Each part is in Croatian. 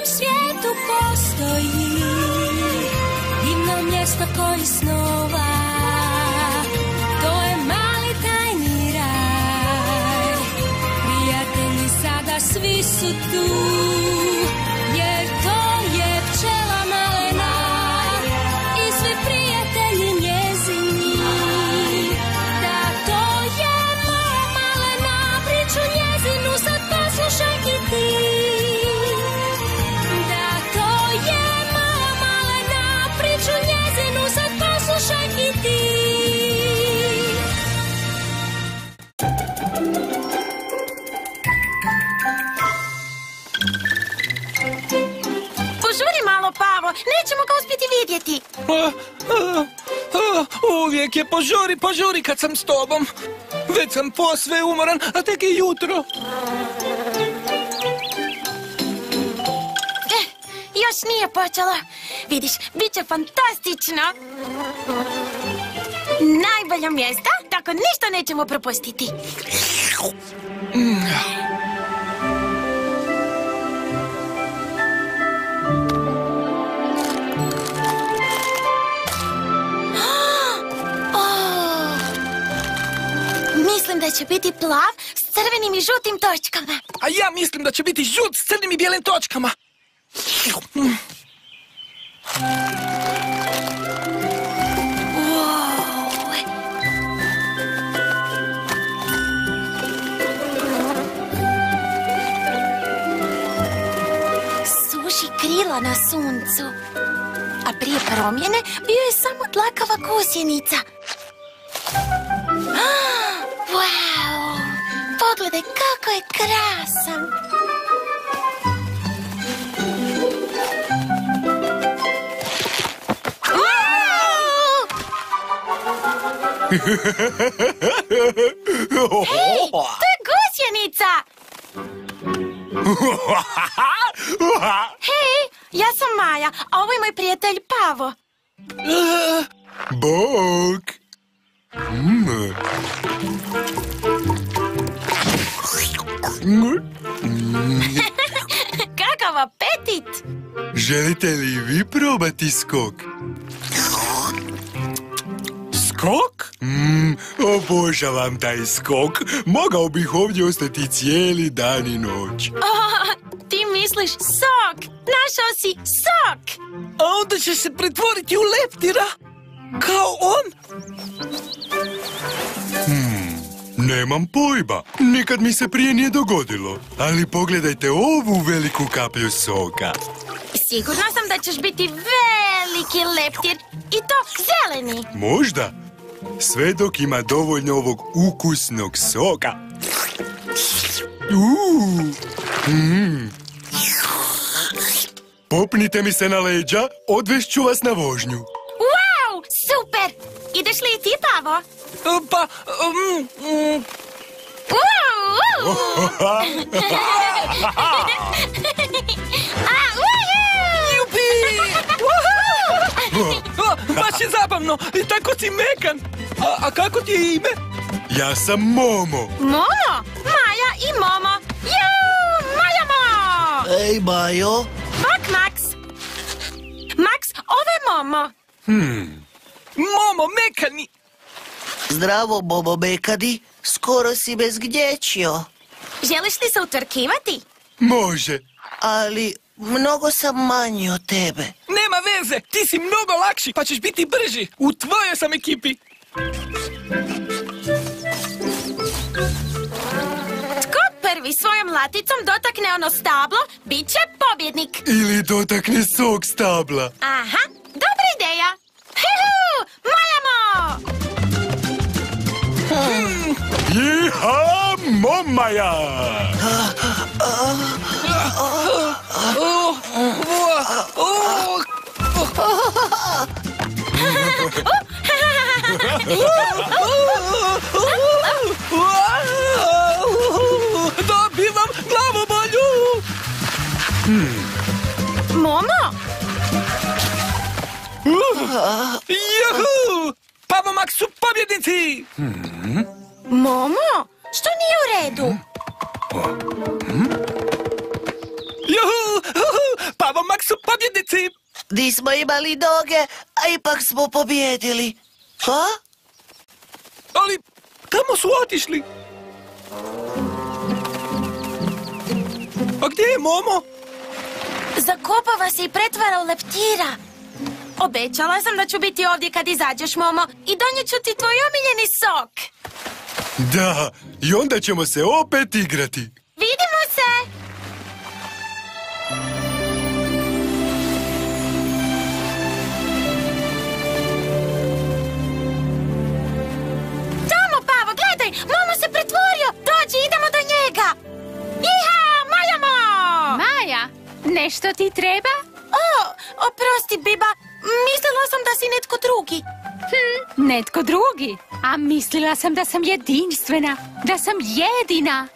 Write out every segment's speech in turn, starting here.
u svijetu postoji divno mjesto koji snova. To je mali tajni raj. Prijatelji sada svi su tu, jer to je pčela malena i svi prijatelji njezini. Da, to je moja malena, priču njezinu sad poslušaj i ti. Da, to je moja malena, priču njezinu sad poslušaj i ti. Požuri malo, Pavo, nećemo ga uspjeti vidjeti. Uvijek je požuri kad sam s tobom. Već sam posve umoran, a tek je jutro. Još nije počelo. Vidiš, bit će fantastično. Najbolja mjesta, tako ništa nećemo propustiti. Mislim da će biti plav s crvenim i žutim točkama. A ja mislim da će biti žut s crnim i bijelim točkama. Suši krila na suncu. A prije promjene bio je samo tlakava gusjenica. Wow! Pogledaj kako je krasan! Hej, to je gusjenica! Hej, ja sam Maja, a ovo je moj prijatelj Pavo. Bog! Kakav apetit! Želite li i vi probati skok? Skok? Obožavam taj skok. Mogao bih ovdje ostati cijeli dan i noć. Ti misliš sok! Našao si sok! A onda će se pretvoriti u leptira? Kao on? Nemam pojma. Nikad mi se prije nije dogodilo. Ali pogledajte ovu veliku kaplju soka. Sigurna sam da ćeš biti veliki leptir. I to zeleni. Možda. Sve dok ima dovoljno ovog ukusnog soka. Popnite mi se na leđa, odvešću vas na vožnju. Wow, super! Ideš li i ti, Pavo? Pa... Jupi! Baš je zabavno, i tako si mekan. A kako ti je ime? Ja sam Momo. Momo? Maja i Momo. Ju, Maja Mo! Ej, Majo. Bok, Max. Max, ovo je Momo. Momo, mekani. Zdravo, Momo mekani. Skoro si me zgnječio. Želiš li se utrkivati? Može. Ali mnogo sam manji od tebe. Nema veze, ti si mnogo lakši, pa ćeš biti brži. U tvojoj sam ekipi. Tko prvi svojom laticom dotakne ono stablo, bit će pobjednik. Ili dotakne sok stabla. Aha, dobra ideja. Hihu, Majamo! Jiha, Momaja! Dobivam glavobolju! Momo? Juhu! Pavo Max su pobjednici! Momo? Što nije u redu? Juhu! Nismo imali noge, a ipak smo pobjedili. A? Ali, kamo su otišli? A gdje je Momo? Zakopava se i pretvara u leptira. Obećala sam da ću biti ovdje kad izađeš, Momo, i donijet ću ti tvoj omiljeni sok. Da, i onda ćemo se opet igrati. Vidimo se! Tamo, Pavo, gledaj! Momo se pretvorio! Dođi, idemo do njega! Iha, Majamo! Maja, nešto ti treba? Oprosti, Biba. Mislila sam da si netko drugi. Netko drugi? A mislila sam da sam jedinstvena, da sam jedina.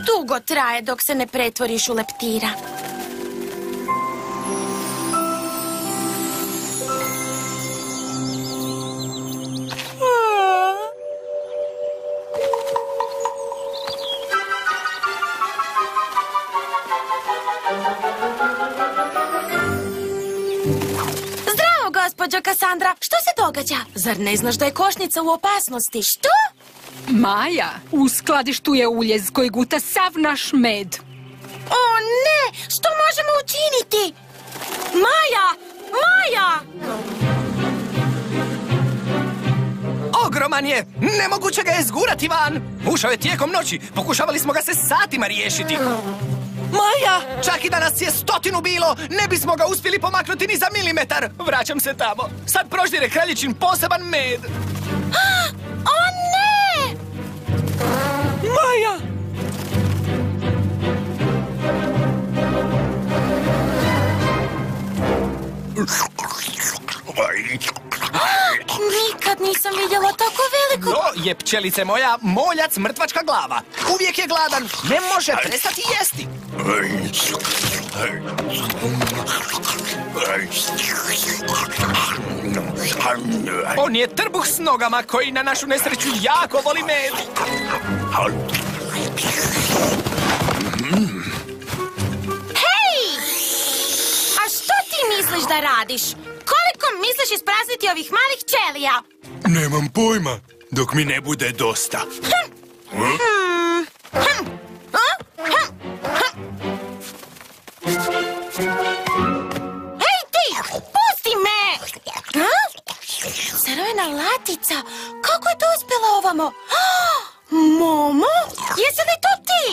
Dugo traje dok se ne pretvoriš u leptira. Gospođo Kassandra, što se događa? Zar ne znaš da je košnica u opasnosti? Što? Maja, u skladištu je uljez koji guta sav naš med. O ne! Što možemo učiniti? Maja! Maja! Ogroman je! Nemoguće ga je zgurati van! Ušao je tijekom noći. Pokušavali smo ga se satima riješiti. Maja! Čak i da nas je 100 bilo, ne bismo ga uspjeli pomaknuti ni za milimetar. Vraćam se tamo. Sad proždire kraljičin poseban med. O ne! Maja! Nikad nisam vidjela tako veliko... To je, pčelice moja, moljac mrtvačka glava. Uvijek je gladan, ne može prestati jesti. On je trbuh s nogama koji na našu nesreću jako voli med. Hej! A što ti misliš da radiš? Koliko misliš isprazniti ovih malih ćelija? Nemam pojma, dok mi ne bude dosta. Hej ti! Pusti me! Crvena latica! Kako je to uspjela ovamo? Momo? Jesi li to ti?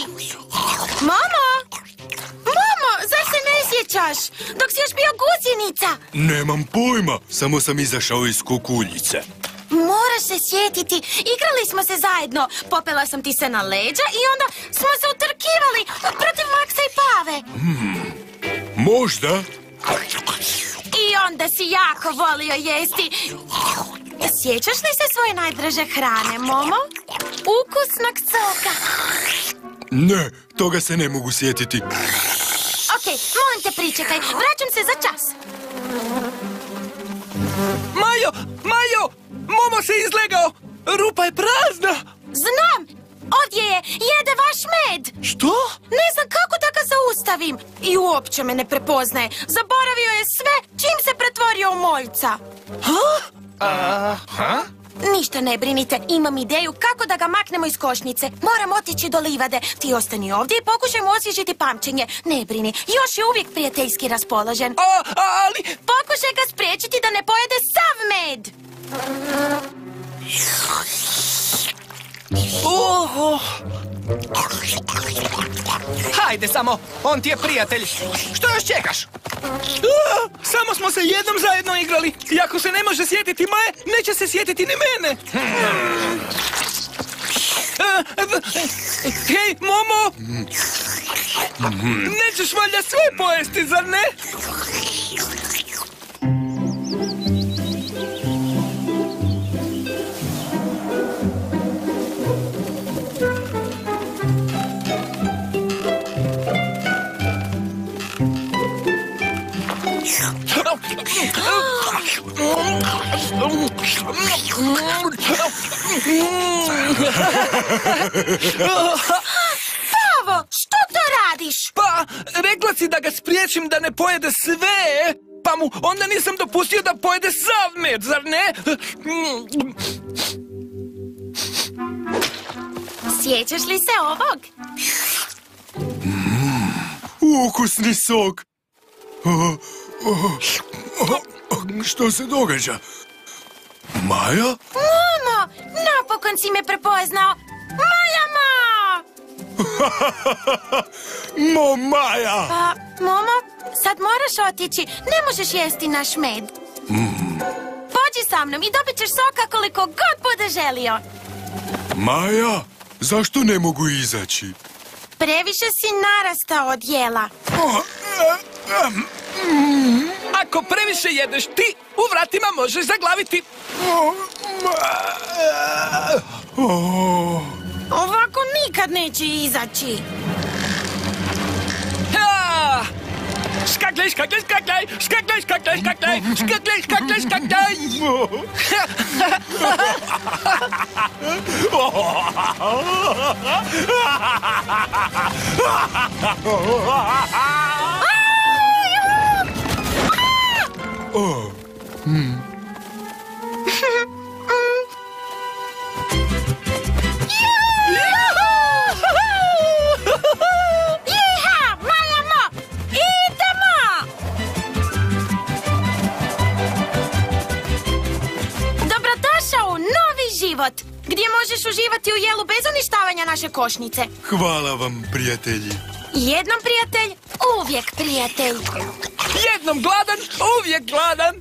Momo? Momo, zar se ne sjećaš? Dok si još bio gusjenica. Nemam pojma, samo sam izašao iz kukuljice. Moraš se sjetiti. Igrali smo se zajedno. Popela sam ti se na leđa i onda smo se utrkivali protiv Maksa i Pave. Možda? I onda si jako volio jesti. Sjećaš li se svoje najdraže hrane, Momo? Ukusnog soka. Ne, toga se ne mogu sjetiti. Okej, molim te pričekaj. Vraćam se za čas. Majo! Majo! Momo se izlegao! Rupa je prazna! Znam! Ovdje je! Jede vaš med! Što? Ne znam kako da ga zaustavim. I uopće me ne prepoznaje. Zaboravio je sve čim se pretvorio u moljca. Ništa ne brinite, imam ideju kako da ga maknemo iz košnice. Moram otići do livade. Ti ostani ovdje i pokušajmo osvježiti pamćenje. Ne brini, još je uvijek prijateljski raspoložen. Ali... Pokušaj ga spriječiti da ne pojede sav med. Hajde samo, on ti je prijatelj. Što još čekaš? Samo smo se jednom zajedno igrali. I ako se ne može sjetiti Maje, neće se sjetiti ni mene. Hej, Momo! Nećeš valjda sve pojesti, zar ne? Pavo, što to radiš? da ga spriječim da ne pojede sve, pa mu onda nisam dopustio da pojede sav med, zar ne? Sjećaš li se ovog? Ukusni sok. Što se događa? Maja? Momo, napokon si me prepoznao. Maja, Maja! Pa, Momo, sad moraš otići. Ne možeš jesti naš med. Pođi sa mnom i dobit ćeš soka koliko god bude želio. Maja, zašto ne mogu izaći? Previše si narastao od jela. Ako previše jedeš ti, u vratima možeš zaglaviti. Ovako nikad neće izaći. Ha! Skakljaj, skakljaj, skakljaj, skakljaj, skakljaj, skakljaj, skakljaj, skakljaj, skakljaj. Jiha, Majamo, idemo! Dobrodošao u novi život, gdje možeš uživati u jelu bez uništavanja naše košnice. Hvala vam, prijatelji. Jednom prijatelj, uvijek prijatelj. Jednom gladan, uvijek gladan.